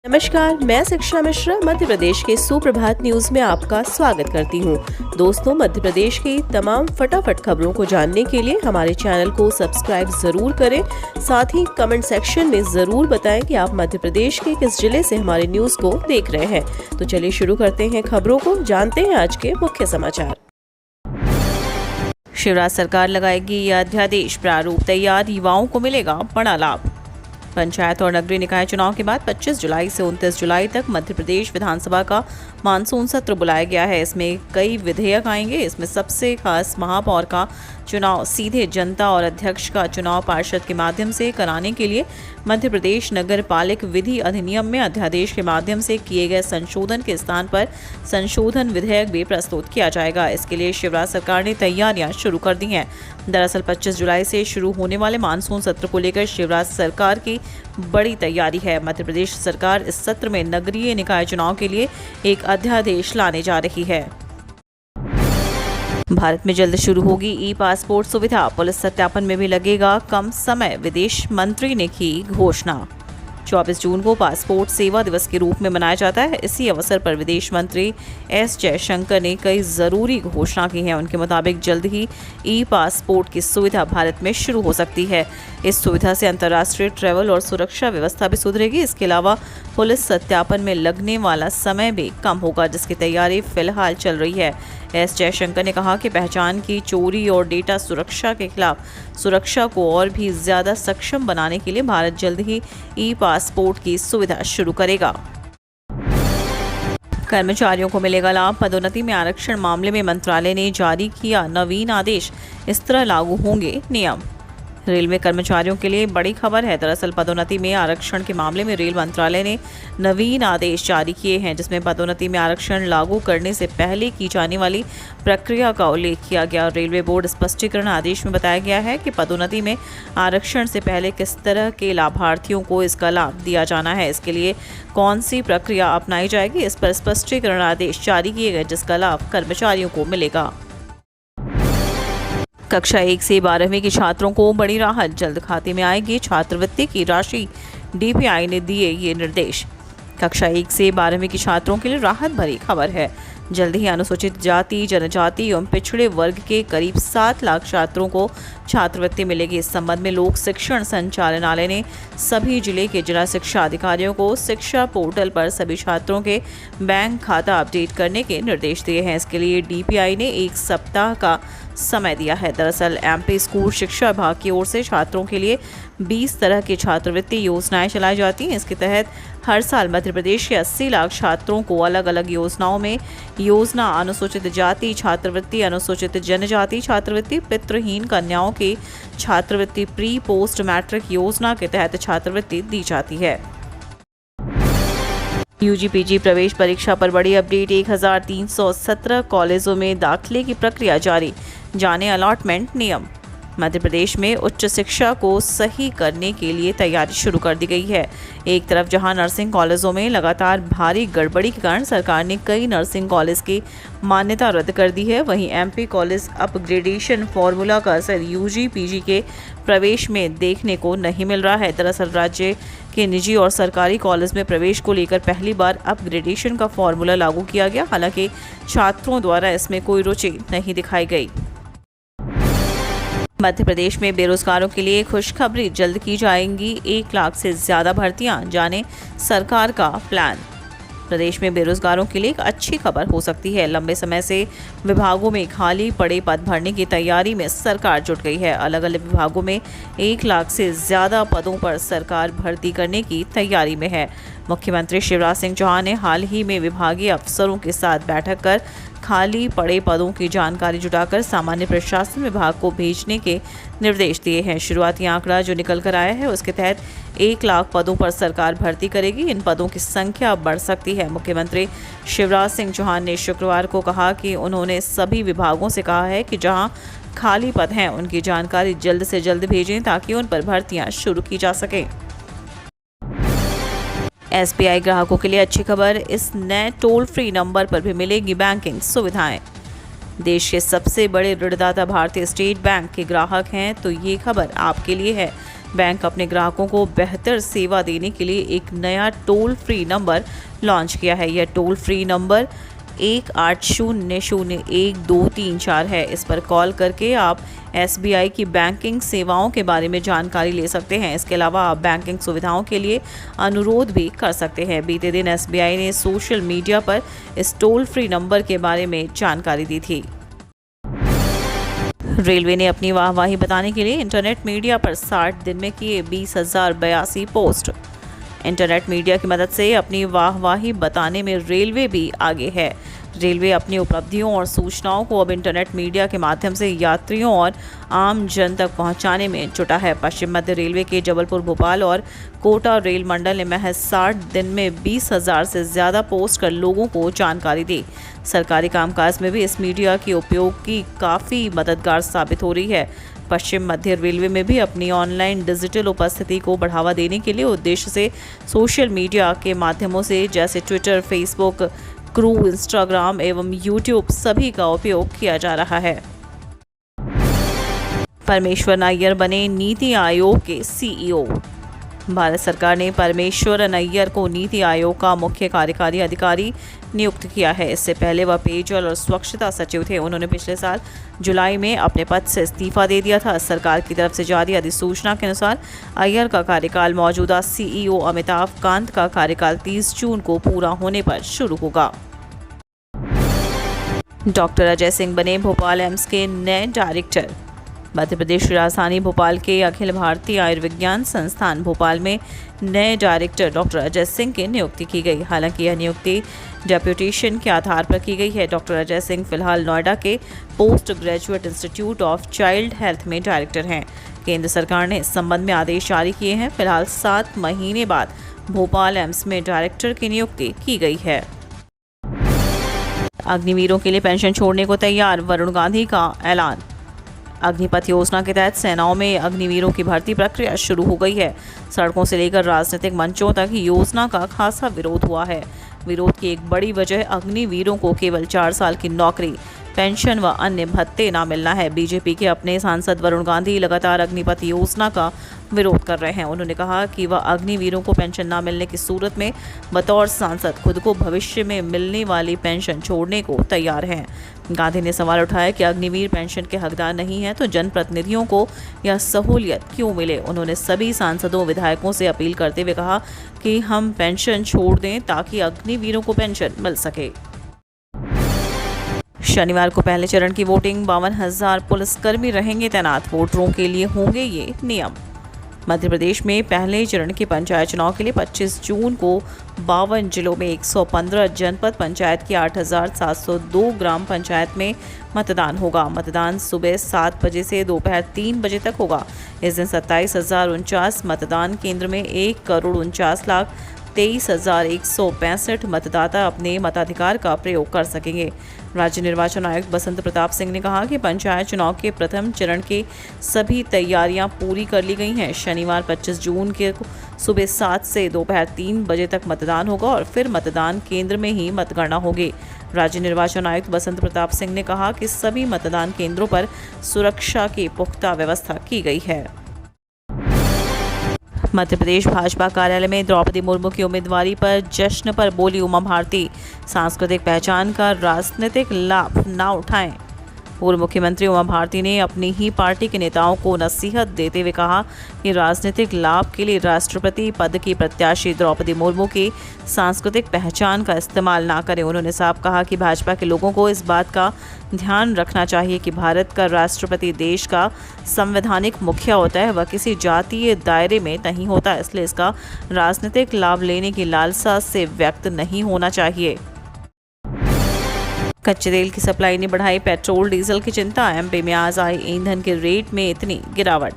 नमस्कार, मैं शिक्षा मिश्रा मध्य प्रदेश के सुप्रभात न्यूज में आपका स्वागत करती हूँ। दोस्तों, मध्य प्रदेश की तमाम फटाफट खबरों को जानने के लिए हमारे चैनल को सब्सक्राइब जरूर करें। साथ ही कमेंट सेक्शन में जरूर बताएं कि आप मध्य प्रदेश के किस जिले से हमारे न्यूज को देख रहे हैं। तो चलिए शुरू करते हैं खबरों को, जानते हैं आज के मुख्य समाचार। शिवराज सरकार लगाएगी यह अध्यादेश, प्रारूप तैयार, युवाओं को मिलेगा बड़ा लाभ। पंचायत और नगरीय निकाय चुनाव के बाद 25 जुलाई से 29 जुलाई तक मध्य प्रदेश विधानसभा का मानसून सत्र बुलाया गया है। इसमें कई विधेयक आएंगे। इसमें सबसे खास महापौर का चुनाव सीधे जनता और अध्यक्ष का चुनाव पार्षद के माध्यम से कराने के लिए मध्य प्रदेश नगर पालिक विधि अधिनियम में अध्यादेश के माध्यम से किए गए संशोधन के स्थान पर संशोधन विधेयक भी प्रस्तुत किया जाएगा। इसके लिए शिवराज सरकार ने तैयारियां शुरू कर दी हैं। दरअसल 25 जुलाई से शुरू होने वाले मानसून सत्र को लेकर शिवराज सरकार की बड़ी तैयारी है। मध्य प्रदेश सरकार इस सत्र में नगरीय निकाय चुनाव के लिए एक अध्यादेश लाने जा रही है। भारत में जल्द शुरू होगी ई पासपोर्ट सुविधा, पुलिस सत्यापन में भी लगेगा कम समय, विदेश मंत्री ने की घोषणा। 24 जून को पासपोर्ट सेवा दिवस के रूप में मनाया जाता है। इसी अवसर पर विदेश मंत्री एस जयशंकर ने कई जरूरी घोषणा की है। उनके मुताबिक जल्द ही ई पासपोर्ट की सुविधा भारत में शुरू हो सकती है। इस सुविधा से अंतर्राष्ट्रीय ट्रैवल और सुरक्षा व्यवस्था भी सुधरेगी। इसके अलावा पुलिस सत्यापन में लगने वाला समय भी कम होगा, जिसकी तैयारी फिलहाल चल रही है। एस जयशंकर ने कहा कि पहचान की चोरी और डेटा सुरक्षा के खिलाफ सुरक्षा को और भी ज्यादा सक्षम बनाने के लिए भारत जल्द ही ई पासपोर्ट की सुविधा शुरू करेगा। कर्मचारियों को मिलेगा लाभ, पदोन्नति में आरक्षण मामले में मंत्रालय ने जारी किया नवीन आदेश, इस तरह लागू होंगे नियम। रेलवे कर्मचारियों के लिए बड़ी खबर है। दरअसल पदोन्नति में आरक्षण के मामले में रेल मंत्रालय ने नवीन आदेश जारी किए हैं, जिसमें पदोन्नति में आरक्षण लागू करने से पहले की जाने वाली प्रक्रिया का उल्लेख किया गया। रेलवे बोर्ड स्पष्टीकरण आदेश में बताया गया है कि पदोन्नति में आरक्षण से पहले किस तरह के लाभार्थियों को इसका लाभ दिया जाना है, इसके लिए कौन सी प्रक्रिया अपनाई जाएगी, इस पर स्पष्टीकरण आदेश जारी किए गए, जिसका लाभ कर्मचारियों को मिलेगा। कक्षा 1 से 12वीं के छात्रों को बड़ी राहत, जल्द खाते में आएगी छात्रवृत्ति की राशि, डीपीआई ने दिए ये निर्देश। कक्षा 1 से 12वीं के छात्रों के लिए राहत भरी खबर है। जल्द ही अनुसूचित जाति, जनजाति एवं पिछड़े वर्ग के करीब 7 लाख छात्रों को छात्रवृत्ति मिलेगी। इस संबंध में लोक शिक्षण संचालनालय ने सभी जिले के जिला शिक्षा अधिकारियों को शिक्षा पोर्टल पर सभी छात्रों के बैंक खाता अपडेट करने के निर्देश दिए हैं। इसके लिए डीपीआई ने 1 सप्ताह का समय दिया है। दरअसल एमपी स्कूल शिक्षा विभाग की ओर से छात्रों के लिए 20 तरह की छात्रवृत्ति योजनाएं चलाई जाती हैं। इसके तहत हर साल मध्य प्रदेश के 80 लाख छात्रों को अलग अलग योजनाओं में योजना अनुसूचित जाति छात्रवृत्ति, अनुसूचित जनजाति छात्रवृत्ति, पितृहीन कन्याओं की छात्रवृत्ति, प्री पोस्ट मैट्रिक योजना के तहत छात्रवृत्ति दी जाती है। यूजी पीजी प्रवेश परीक्षा पर बड़ी अपडेट, 1317 कॉलेजों में दाखिले की प्रक्रिया जारी, जाने अलॉटमेंट नियम। मध्य प्रदेश में उच्च शिक्षा को सही करने के लिए तैयारी शुरू कर दी गई है। एक तरफ जहां नर्सिंग कॉलेजों में लगातार भारी गड़बड़ी के कारण सरकार ने कई नर्सिंग कॉलेज की मान्यता रद्द कर दी है, वहीं एमपी कॉलेज अपग्रेडेशन फॉर्मूला का असर यूजी पीजी के प्रवेश में देखने को नहीं मिल रहा है। दरअसल राज्य के निजी और सरकारी कॉलेज में प्रवेश को लेकर पहली बार अपग्रेडेशन का फॉर्मूला लागू किया गया, हालांकि छात्रों द्वारा इसमें कोई रुचि नहीं दिखाई गई। मध्य प्रदेश में बेरोजगारों के लिए खुशखबरी, जल्द की जाएंगी 1 लाख से ज्यादा भर्तियां, जाने सरकार का प्लान। प्रदेश में बेरोजगारों के लिए एक अच्छी खबर हो सकती है। लंबे समय से विभागों में खाली पड़े पद भरने की तैयारी में सरकार जुट गई है। अलग अलग विभागों में 1 लाख से ज्यादा पदों पर सरकार भर्ती करने की तैयारी में है। मुख्यमंत्री शिवराज सिंह चौहान ने हाल ही में विभागीय अफसरों के साथ बैठक कर खाली पड़े पदों की जानकारी जुटाकर सामान्य प्रशासन विभाग को भेजने के निर्देश दिए हैं। शुरुआती आंकड़ा जो निकल कर आया है उसके तहत 1 लाख पदों पर सरकार भर्ती करेगी। इन पदों की संख्या बढ़ सकती है। मुख्यमंत्री शिवराज सिंह चौहान ने शुक्रवार को कहा कि उन्होंने सभी विभागों से कहा है कि जहां खाली पद हैं उनकी जानकारी जल्द से जल्द भेजें ताकि उन पर भर्तियां शुरू की जा सकें। एसबीआई ग्राहकों के लिए अच्छी खबर, इस नए टोल फ्री नंबर पर भी मिलेगी बैंकिंग सुविधाएं। देश के सबसे बड़े ऋणदाता भारतीय स्टेट बैंक के ग्राहक हैं तो ये खबर आपके लिए है। बैंक अपने ग्राहकों को बेहतर सेवा देने के लिए एक नया टोल फ्री नंबर लॉन्च किया है। यह टोल फ्री नंबर 1800-1234 है। इस पर कॉल करके आप SBI की बैंकिंग सेवाओं के बारे में जानकारी ले सकते हैं। इसके अलावा आप बैंकिंग सुविधाओं के लिए अनुरोध भी कर सकते हैं। बीते दिन SBI ने सोशल मीडिया पर इस टोल फ्री नंबर के बारे में जानकारी दी थी। रेलवे ने अपनी वाहवाही बताने के लिए इंटरनेट मीडिया पर 60 दिन में किए 20,082 पोस्ट। इंटरनेट मीडिया की मदद से अपनी वाहवाही बताने में रेलवे भी आगे है। रेलवे अपनी उपलब्धियों और सूचनाओं को अब इंटरनेट मीडिया के माध्यम से यात्रियों और आम जन तक पहुंचाने में जुटा है। पश्चिम मध्य रेलवे के जबलपुर, भोपाल और कोटा रेल मंडल ने महज 60 दिन में 20,000 से ज़्यादा पोस्ट कर लोगों को जानकारी दी। सरकारी कामकाज में भी इस मीडिया के उपयोग की काफ़ी मददगार साबित हो रही है। पश्चिम मध्य रेलवे में भी अपनी ऑनलाइन डिजिटल उपस्थिति को बढ़ावा देने के लिए उद्देश्य से सोशल मीडिया के माध्यमों से जैसे ट्विटर, फेसबुक, क्रू, इंस्टाग्राम एवं यूट्यूब सभी का उपयोग किया जा रहा है। परमेश्वर अय्यर बने नीति आयोग के CEO। भारत सरकार ने परमेश्वरन अय्यर को नीति आयोग का मुख्य कार्यकारी अधिकारी नियुक्त किया है। इससे पहले वह पेयजल और स्वच्छता सचिव थे। उन्होंने पिछले साल जुलाई में अपने पद से इस्तीफा दे दिया था। सरकार की तरफ से जारी अधिसूचना के अनुसार अय्यर का कार्यकाल मौजूदा CEO अमिताभ कांत का कार्यकाल 30 जून को पूरा होने पर शुरू होगा। डॉक्टर अजय सिंह बने भोपाल एम्स के नए डायरेक्टर। मध्य प्रदेश की राजधानी भोपाल के अखिल भारतीय आयुर्विज्ञान संस्थान भोपाल में नए डायरेक्टर डॉक्टर अजय सिंह की नियुक्ति की गई। हालांकि यह नियुक्ति डेप्यूटेशन के आधार पर की गई है। डॉक्टर अजय सिंह फिलहाल नोएडा के post graduate institute of child health में डायरेक्टर हैं। केंद्र सरकार ने इस संबंध में आदेश जारी किए हैं। फिलहाल 7 महीने बाद भोपाल एम्स में डायरेक्टर की नियुक्ति की गई है। अग्निवीरों के लिए पेंशन छोड़ने को तैयार, वरुण गांधी का ऐलान। अग्निपथ योजना के तहत सेनाओं में अग्निवीरों की भर्ती प्रक्रिया शुरू हो गई है। सड़कों से लेकर राजनीतिक मंचों तक योजना का खासा विरोध हुआ है। विरोध की एक बड़ी वजह अग्निवीरों को केवल 4 साल की नौकरी, पेंशन व अन्य भत्ते न मिलना है। बीजेपी के अपने सांसद वरुण गांधी लगातार अग्निपथ योजना का विरोध कर रहे हैं। उन्होंने कहा कि वह अग्निवीरों को पेंशन न मिलने की सूरत में बतौर सांसद खुद को भविष्य में मिलने वाली पेंशन छोड़ने को तैयार हैं। गांधी ने सवाल उठाया कि अग्निवीर पेंशन के हकदार नहीं हैं तो जनप्रतिनिधियों को यह सहूलियत क्यों मिले। उन्होंने सभी सांसदों, विधायकों से अपील करते हुए कहा कि हम पेंशन छोड़ दें ताकि अग्निवीरों को पेंशन मिल सके। शनिवार को पहले चरण की वोटिंग, 52,000 पुलिसकर्मी रहेंगे तैनात। वोटरों के लिए होंगे ये नियम। मध्य प्रदेश में पहले चरण के पंचायत चुनाव के लिए 25 जून को 52 जिलों में 115 जनपद पंचायत की 8,702 ग्राम पंचायत में मतदान होगा। मतदान सुबह 7 बजे से दोपहर 3 बजे तक होगा। इस दिन 27,049 मतदान केंद्र में 1,49,23,165 मतदाता अपने मताधिकार का प्रयोग कर सकेंगे। राज्य निर्वाचन आयुक्त बसंत प्रताप सिंह ने कहा कि पंचायत चुनाव के प्रथम चरण के सभी तैयारियां पूरी कर ली गई हैं। शनिवार 25 जून के सुबह 7 से दोपहर 3 बजे तक मतदान होगा और फिर मतदान केंद्र में ही मतगणना होगी। राज्य निर्वाचन आयुक्त बसंत प्रताप सिंह ने कहा कि सभी मतदान केंद्रों पर सुरक्षा की पुख्ता व्यवस्था की गई है। मध्य प्रदेश भाजपा कार्यालय में द्रौपदी मुर्मू की उम्मीदवारी पर जश्न पर बोली उमा भारती, सांस्कृतिक पहचान का राजनीतिक लाभ न उठाएं। पूर्व मुख्यमंत्री उमा भारती ने अपनी ही पार्टी के नेताओं को नसीहत देते हुए कहा कि राजनीतिक लाभ के लिए राष्ट्रपति पद की प्रत्याशी द्रौपदी मुर्मू की सांस्कृतिक पहचान का इस्तेमाल ना करें। उन्होंने साफ कहा कि भाजपा के लोगों को इस बात का ध्यान रखना चाहिए कि भारत का राष्ट्रपति देश का संवैधानिक मुखिया होता है, वह किसी जातीय दायरे में नहीं होता, इसलिए इसका राजनीतिक लाभ लेने की लालसा से व्यक्त नहीं होना चाहिए। कच्चे तेल की सप्लाई ने बढ़ाई पेट्रोल डीजल की चिंता, एमपी में आज आई ईंधन के रेट में इतनी गिरावट।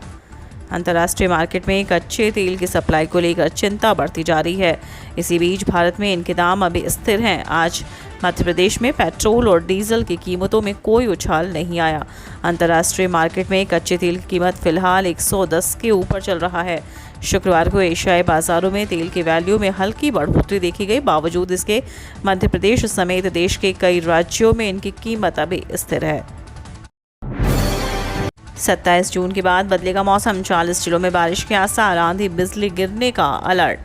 अंतर्राष्ट्रीय मार्केट में कच्चे तेल की सप्लाई को लेकर चिंता बढ़ती जा रही है। इसी बीच भारत में इनके दाम अभी स्थिर हैं। आज मध्य प्रदेश में पेट्रोल और डीजल की कीमतों में कोई उछाल नहीं आया। अंतर्राष्ट्रीय मार्केट में कच्चे तेल की कीमत फिलहाल 110 के ऊपर चल रहा है। शुक्रवार को एशियाई बाजारों में तेल के वैल्यू में हल्की बढ़ोतरी देखी गई। बावजूद इसके मध्य प्रदेश समेत देश के कई राज्यों में इनकी कीमत अभी स्थिर है। 27 जून के बाद बदलेगा मौसम, 40 जिलों में बारिश के आसार, आंधी बिजली गिरने का अलर्ट।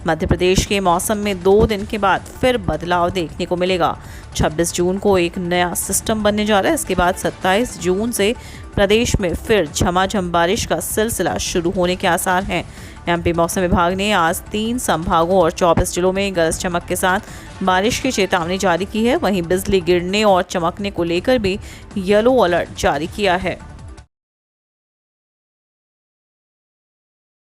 मध्य प्रदेश के मौसम में 2 दिन के बाद फिर बदलाव देखने को मिलेगा। 26 जून को एक नया सिस्टम बनने जा रहा है। इसके बाद 27 जून से प्रदेश में फिर झमाझम बारिश का सिलसिला शुरू होने के आसार हैं। एमपी मौसम विभाग ने आज 3 संभागों और 24 जिलों में गरज चमक के साथ बारिश की चेतावनी जारी की है। वहीं बिजली गिरने और चमकने को लेकर भी येलो अलर्ट जारी किया है।